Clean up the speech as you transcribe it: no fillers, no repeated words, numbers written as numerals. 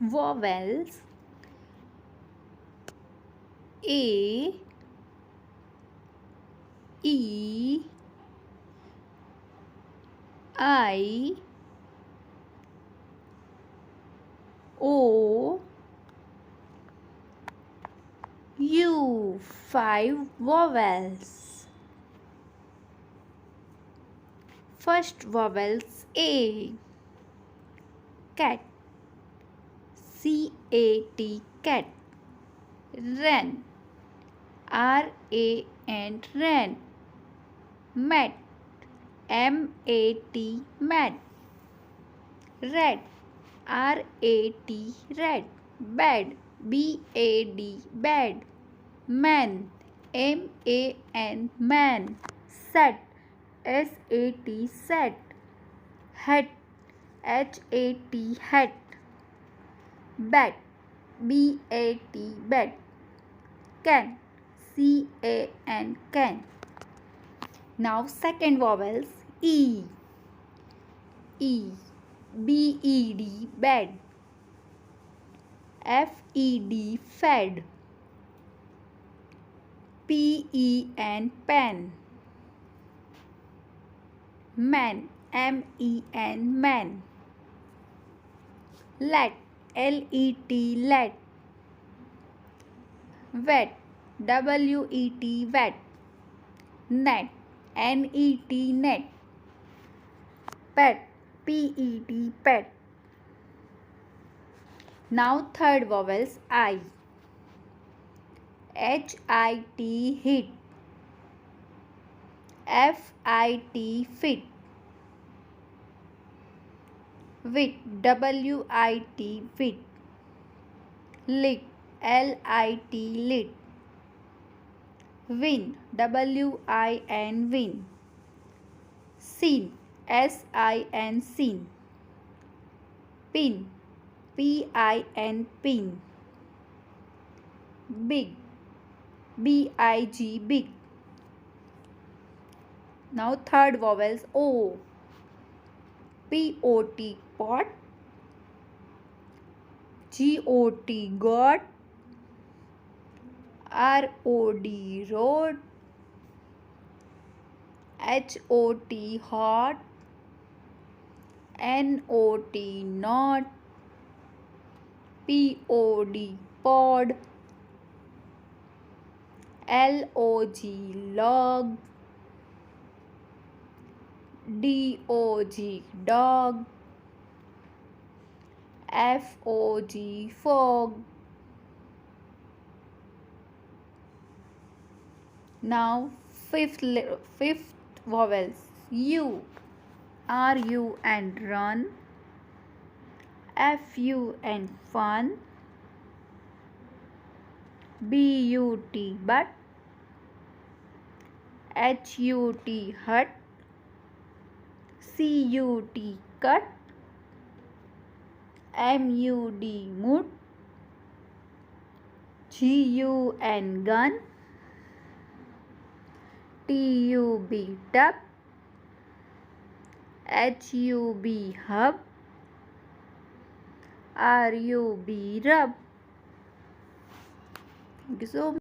Vowels A, E, I, O, U. 5 vowels. First vowels A. Cat. C-A-T, cat. Ran. R-A-N, ran. Mat. M-A-T, mat. Rat. R-A-T, rat. Bad. B-A-D, bad. Man. M-A-N, man. Sat. S-A-T, sat. Hat. H-A-T, hat. Bat. B-A-T, bat. Can. C-A-N, can. Now second vowels E. E. B-E-D, bed. F-E-D, fed. P-E-N, pen. Man. M-E-N, man. Let. L-E-T, let. Wet. W-E-T, wet. Net. N-E-T, net. Pet. P-E-T, pet. Now third vowels I. H-I-T, hit. F-I-T, fit. Wit. W-I-T, wit. Lit. L-I-T, lit. Win. W-I-N, win. Sin. S-I-N, sin. Pin. P-I-N, pin. Big. B-I-G, big. Now third vowels O. P-O-T, pot. G-O-T, got. R-O-D, road. H-O-T, hot. N-O-T, not. P-O-D, pod. L-O-G, log. D-O-G, dog. F-O-G, fog. Now fifth vowels U. R-U and run. F-U and fun. B-U-T, but. H-U-T, hut. C-U-T, cut. M-U-D, mood. G-U-N, gun. T-U-B, tub. H-U-B, hub. R-U-B, rub. Thank you so much.